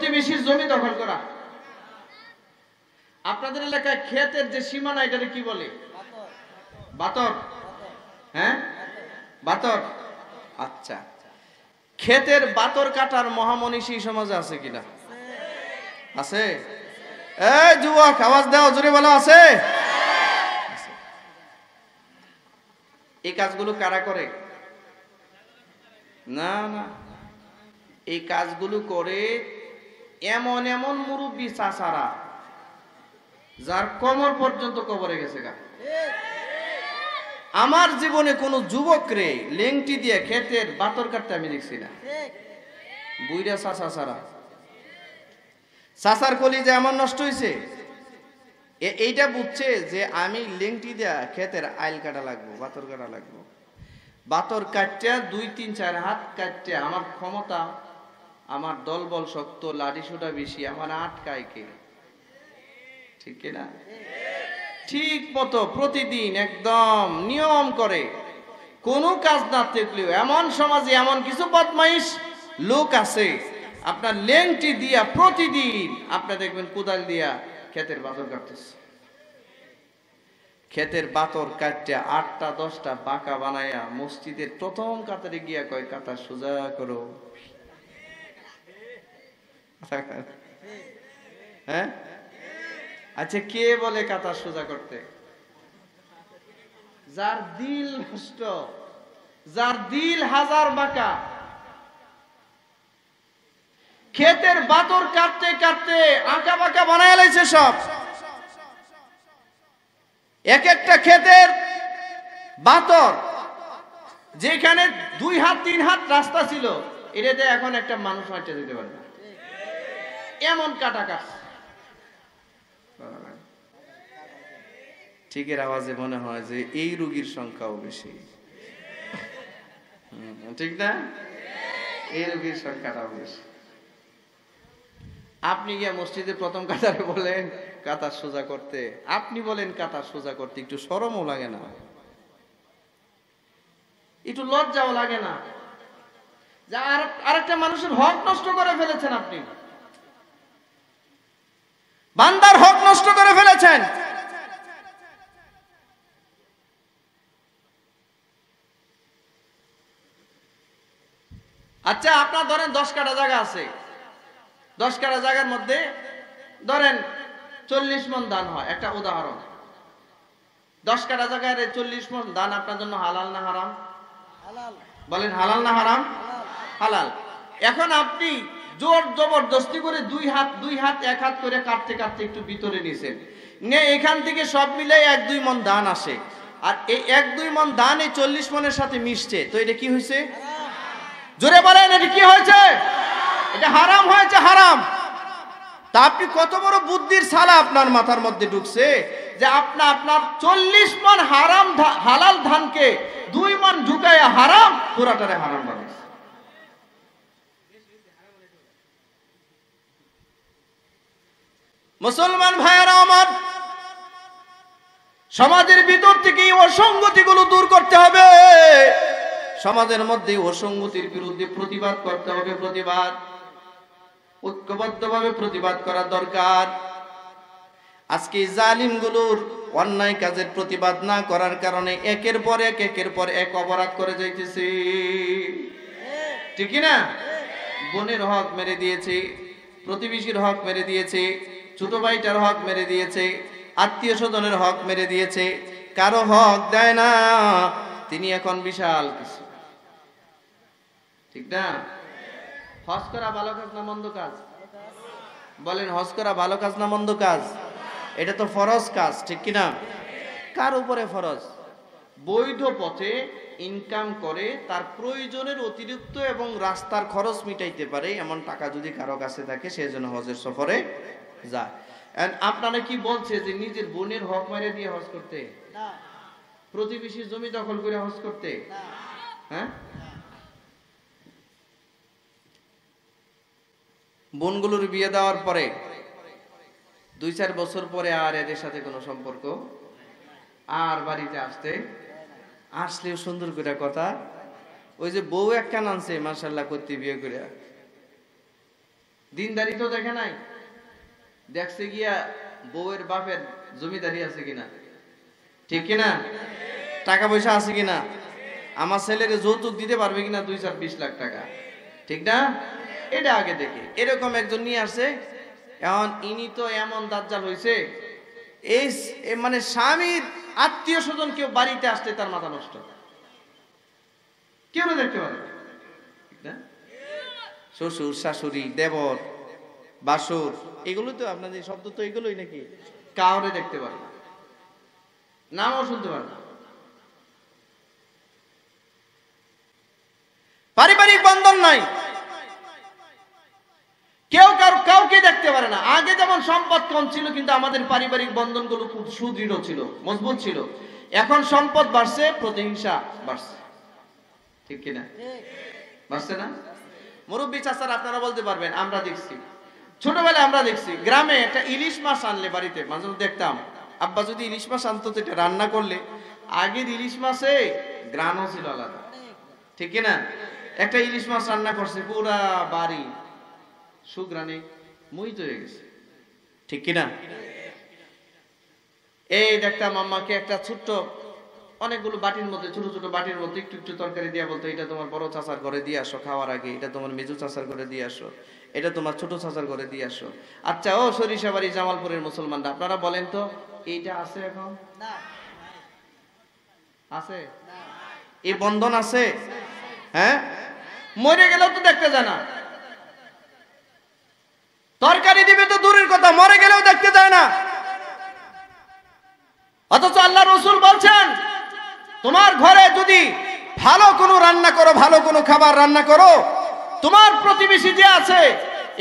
প্রতিবেশীর জমি দখল করা। আপনাদের এলাকায় ক্ষেতের যে সীমানা এটাকে কি বলে? বাতর। হ্যাঁ, বাতর। আচ্ছা, ক্ষেতের বাতর কাটার মহামনীষী সমাজে আছে কিনা? আছে? এই যুবক, আওয়াজ দাও, জোরে বলো, আছে? এই কাজগুলো কারা করে? না না, এই কাজগুলো করে এমন এমন মুরব্বী চাচারা যার কোমর পর্যন্ত কবরে গেছে গা। আমার জীবনে কোন যুবক রে লেংটি দিয়ে ক্ষেতের বাতর কাটতে আমি দেখছি না। বুইরা চাচা ছাড়া। চাচার কলিজা এমন নষ্ট হয়েছে, এইটা বুঝছে যে আমি লেংটি দিয়া ক্ষেতের আইল কাটা লাগবো, বাতর কাটা লাগবো। বাতর কাটটা 2-3-4 হাত কাটতে আমার ক্ষমতা, আমার দলবল শক্ত, লাঠি সোটা বেশি, আমার আটকায় কে? ঠিক না? ঠিক মতো প্রতিদিন একদম নিয়ম করে কোনো কাজ না থাকলেও এমন সমাজে এমন কিছু বদমাইশ লোক আছে, আপনার লেংটি দিয়া প্রতিদিন আপনি দেখবেন কোদাল দিয়া ক্ষেতের বাতর কাটতেছে। ক্ষেতের বাতর কাটতে 8টা-10টা বাঁকা বানায়া মসজিদের প্রথম কাতারে গিয়া কয়, কাতা সোজা করো। হ্যাঁ, আচ্ছা, কে বলে কাতা সোজা করতে? যার দিল নষ্ট, যার দিল হাজার বাঁকা। ক্ষেতের বাতর কাটতে কাটতে আঁকা বাঁকা বানায় লাইছে সব। এক একটা ক্ষেতের বাতর যেখানে 2 হাত 3 হাত রাস্তা ছিল, এটাতে এখন একটা মানুষ হাঁটতে যেতে পারে না, এমন কাটা কাটছে। ঠিকের আওয়াজে মনে হয় যে এই রোগীর সংখ্যাও বেশি, ঠিক না? এই রোগীর সংখ্যাটাও বেশি। আপনি গিয়ে মসজিদে প্রথম কাতারে বলেন কাতার সোজা করতে, আপনি বলেন কাতার সোজা করতে, একটু শরমও লাগে না? একটু লজ্জাও লাগে না? যা আরেকটা মানুষের হক নষ্ট করে ফেলেছেন আপনি, বান্দার হক নষ্ট করে ফেলেছেন। আচ্ছা, আপনার ধরেন 10 কাঠা জায়গা আছে, 10 কাঠা জায়গার মধ্যে ধরেন 40 মণ ধান হয়, একটা উদাহরণ। 10 কাঠা জায়গায় 40 মণ ধান আপনার জন্য হালাল না হারাম? হালাল। বলেন হালাল না হারাম? হালাল। এখন আপনি জোর জবরদস্তি করে 2 হাত 1 হাত করে কাটতে কাটতে একটু ভিতরে নিয়েছেন, নে এখান থেকে সব মিলে 1-2 মণ ধান আসে, আর এই 1-2 মণ ধান এই 40 মণের সাথে মিশছে, তো এটা কি হয়েছে? জোরে বলেন, এটা কি হয়েছে? এটা হারাম হয়েছে, হারাম। তা আপনি কত বড় বুদ্ধির ছালা আপনার মাথার মধ্যে ঢুকছে যে আপনার 40 মণ হারাম হালাল ধানকে 2 মণ ঢুকায়া হারাম, পুরাটারে হারাম বানাইছে। মুসলমান ভাইয়েরা আমার, সমাজের ভিতর থেকে এই অসঙ্গতিগুলো দূর করতে হবে। সমাজের মধ্যে অসঙ্গতির বিরুদ্ধে প্রতিবাদ করতে হবে। প্রতিবাদ ঐক্যবদ্ধভাবে প্রতিবাদ করা দরকার। আজকে জালিমগুলোর অন্যায় কাজের প্রতিবাদ না করার কারণে একের পর এক অপরাধ করে যাইতেছে, ঠিক না? বোনের হক মেরে দিয়েছে, প্রতিবেশীর হক মেরে দিয়েছে, ছোট ভাইটার হক মেরে দিয়েছে, আত্মীয় স্বজনের হক মেরে দিয়েছে, কারো হক দেয় না। তিনি এখন বিশাল কিছু, ঠিক না? হজ করা ভালো কাজ না মন্দ কাজ? বলেন, হজ করা ভালো কাজ না মন্দ কাজ? এটা তো ফরজ কাজ, ঠিক কিনা? কার উপরে ফরজ? বৈধ পথে ইনকাম করে তার প্রয়োজনের অতিরিক্ত এবং রাস্তার খরচ মিটাইতে পারে এমন টাকা যদি কারো কাছে থাকে, সে যেন হজের সফরে যায়। আপনারা কি বলছে যে নিজের বোনের হক মেরে দিয়ে হজ করতে, প্রতিবেশীর জমি দখল করে হজ করতে? হ্যাঁ, বোনগুলোর বিয়ে দেওয়ার পরে 2-4 বছর পরে আর এদের সাথে কোনো সম্পর্ক, আর বাড়িতে আসলেও সুন্দর করে কথা, ওই যে বউ একটা আনছে মাশাআল্লাহ করতে বিয়ে করে, দিনদারি তো দেখে নাই, দেখছে গিয়া বউয়ের বাপের জমিদারি আছে কিনা, ঠিক কিনা, টাকা পয়সা আছে কিনা, আমার ছেলের যৌতুক দিতে পারবে কিনা 2-4-20 লাখ টাকা, ঠিক না, এটা আগে দেখে। এরকম একজন নিয়ে আসছে, এখন ইনি তো এমন দাজ্জাল হইছে, এই মানে স্বামীর আত্মীয় স্বজন কেউ বাড়িতে আসতে তার মাথা নষ্ট, কেউ না দেখতে পারে, ঠিক না, শ্বশুর শাশুড়ি দেবর বাসুর, এগুলো তো আপনাদের শব্দ তো এগুলোই নাকি, কাউরে দেখতে পারে না, নামও শুনতে পারে না। পারিবারিক বন্ধন নাই, কেউ কাউকে দেখতে পারে না। আগে যেমন সম্পদ কম ছিল কিন্তু আমাদের পারিবারিক বন্ধনগুলো খুব সুদৃঢ় ছিল, মজবুত ছিল। এখন সম্পদ বাড়ছে, প্রতিহিংসা বাড়ছে, ঠিক কিনা, বাড়ছে না? মুরব্বী চাচারা আপনারা বলতে পারবেন, আমরা দেখছি ছোটবেলায়, আমরা দেখছি গ্রামে একটা ইলিশ মাছ আনলে বাড়িতে মাঝে মধ্যে দেখতাম, আব্বা যদি ইলিশ মাছ আনতো এটা রান্না করলে আগের ইলিশ মাছে গ্রানও ছিল আলাদা, ঠিক কিনা, একটা ইলিশ মাছ রান্না করছে পুরা বাড়ি সুগ্রানে মোহিত হয়ে গেছে, ঠিক কিনা। এই দেখতাম আম্মাকে একটা ছোট্ট অনেকগুলো বাটির মধ্যে, ছোট ছোট বাটির মধ্যে একটু একটু তরকারি দিয়া বলতো, এটা তোমার বড় চাচার ঘরে দিয়ে আসো খাওয়ার আগে, এটা তোমার মেজু চাচার ঘরে দিয়ে আসো, এটা তোমার ছোট চাচার ঘরে দিয়ে আসো। আচ্ছা ও সরিষাবাড়ি জামালপুরের মুসলমানরা আপনারা বলেন তো, এইটা আছে এখন? আছে? এই বন্ধন আছে? হ্যাঁ, মরে গেলেও তো দেখতে যায় না, তরকারি দিবে তো দূরের কথা, মরে গেলেও দেখতে যায় না। অথচ আল্লাহ রাসূল বলছেন, তোমার ঘরে যদি ভালো কোনো রান্না করো, ভালো কোনো খাবার রান্না করো, তোমার প্রতিবেশী যে আছে,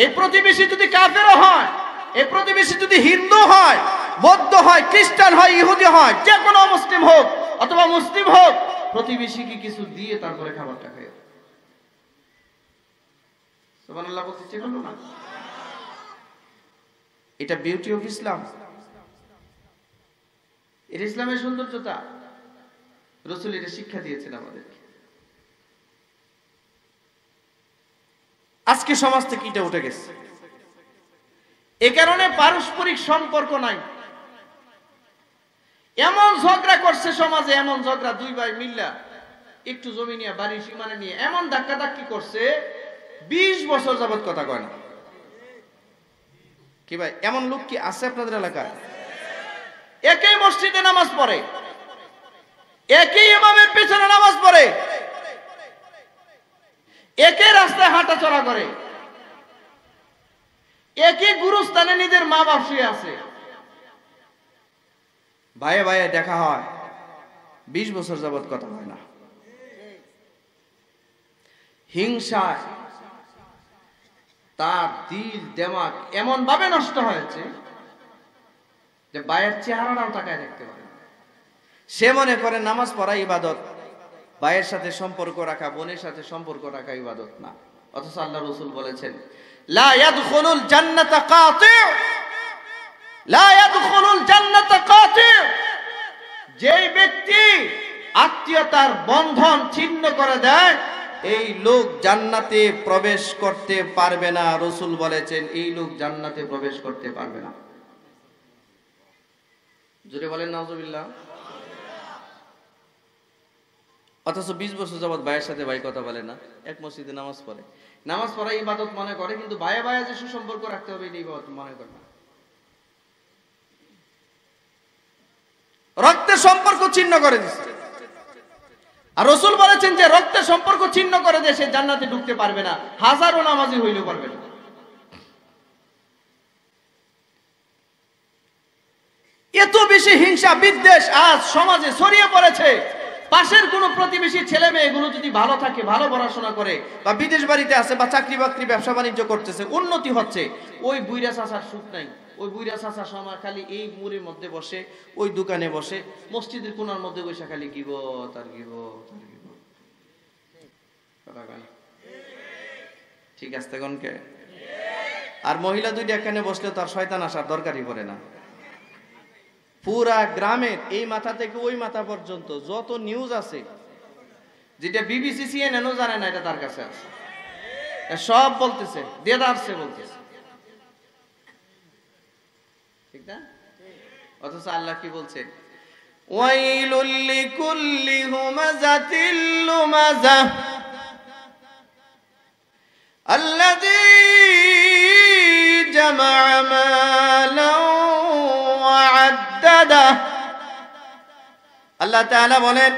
এই প্রতিবেশী যদি কাফেরও হয়, এই প্রতিবেশী যদি হিন্দু হয়, বৌদ্ধ হয়, খ্রিস্টান হয়, ইহুদি হয়, যে কোনো মুসলিম হোক অথবা মুসলিম হোক, প্রতিবেশীকে কিছু দিয়ে তারপরে খাবারটা খায়। সুবহানাল্লাহ বলতে ইচ্ছে করলো না? এটা বিউটি অফ ইসলাম, এর ইসলামের সৌন্দর্যতা। রাসূল এটা শিক্ষা দিয়েছেন আমাদেরকে। আজকে সমাজ থেকে এটা উঠে গেছে, এ কারণে পারস্পরিক সম্পর্ক নাই। এমন ঝগড়া করছে সমাজে, এমন ঝগড়া, দুই ভাই মিল্লা একটু জমি নিয়ে, বাড়ির সীমানা নিয়ে এমন ধাক্কাধাক্কি করছে, 20 বছর যাবত কথা কয় না। কি ভাই, এমন লোক কি আছে আপনাদের এলাকায়? একই মসজিদে নামাজ পড়ে, একই ইমামের পেছনে নামাজ পড়ে, একই রাস্তায় হাঁটাচলা করে, একই গুরুস্থানে নিজের মা বাপ শুয়ে আছে, ভাইয়ে ভাইয়ে দেখা হয়, 20 বছর যাবত কথা হয় না। হিংসায় তার দিল দেমাগ এমন ভাবে নষ্ট হয়েছে যে ভাইয়ের চেহারাটাও তাকায় দেখতে পারে না। সে মনে করে নামাজ পড়া ইবাদত, ভাইয়ের সাথে সম্পর্ক রাখা, বোনের সাথে সম্পর্ক রাখা ইবাদত না। অথচ আল্লাহ রাসূল বলেছেন, লা ইয়াদখুলুল জান্নাতা কাতি', লা ইয়াদখুলুল জান্নাতা কাতি', যেই ব্যক্তি আত্মীয়তার বন্ধন ছিন্ন করে দেয়, এই লোক জান্নাতে প্রবেশ করতে পারবে না। রাসূল বলেছেন, এই লোক জান্নাতে প্রবেশ করতে পারবে না। জোরে বলেন নাউজুবিল্লাহ। অথচ 20 বছর যাবত ভাইয়ের সাথে ভাই কথা বলে না, এক মসজিদে নামাজ পড়ে, নামাজ পড়া ইবাদত মনে করে, কিন্তু ভাইয়ে ভাইয়ে যে সুসম্পর্ক রাখতে হবে এটা ইবাদত মনে করে না। রক্তের সম্পর্ক ছিন্ন করে দিচ্ছে। আর রাসূল বলেছেন যে রক্তের সম্পর্ক ছিন্ন করে দিয়ে সে জান্নাতে ঢুকতে পারবে না, হাজারো নামাজি হইলেও পারবে না। এত বেশি হিংসা বিদ্বেষ আজ সমাজে ছড়িয়ে পড়েছে। পাশের কোনো প্রতিবেশী ছেলে মেয়ে এগুলো যদি ভালো থাকে, ভালো পড়াশোনা করে, বা বিদেশ বাড়িতে আছে, বা চাকরি বাকরি ব্যবসা বাণিজ্য করতেছে, উন্নতি হচ্ছে, ওই বুইরা চাচার সুখ নাই। ওই বুইরা চাচা সময় খালি এই মুড়ের মধ্যে বসে, ওই দোকানে বসে, মসজিদের কোনার মধ্যে বসে খালি গিবত আর গিবত আর গিবত। ঠিক আছে কোনকে? আর মহিলা দুইটা এখানে বসলে তার শয়তান আসার দরকারই পড়ে না। পুরা গ্রামের এই মাথা থেকে ওই মাথা পর্যন্ত যত নিউজ আছে, যেটা বিবিসি সিএনএনও জানে না, এটা তার কাছে আছে, সব বলতেছে, দেদারসে বলতেছে। ঠিক না? অথচ আল্লাহ কি বলছেন, ওয়াইলুল লিকুল্লি হুমাযাতিল লুমাযাহ আল্লাযী জামা'a মালান ওয়া আদ্দাদা। আল্লাহ তাআলা বলেন,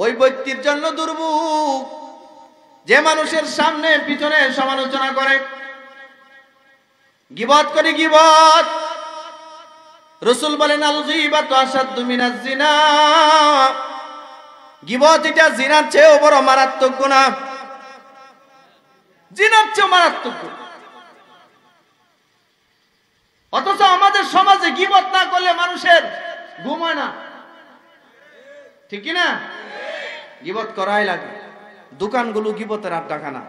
ওই ব্যক্তির জন্য দুর্ভোগ যে মানুষের সামনে পিছনে সমালোচনা করে, গীবত করে। গীবত, রাসূল বলেন আল গীবাতু আশাদ্দু মিনাজ জিনা, গীবত এটা জিনার চেয়েও বড় মারাত্মক গুনাহ, জিনার চেয়েও মারাত্মক গুনাহ। অথচ আমাদের সমাজে গীবত না করলে মানুষের ঘুম হয় না, ঠিক কি না? গীবত করাই লাগে। দোকানগুলো গীবতের আড্ডাখানা।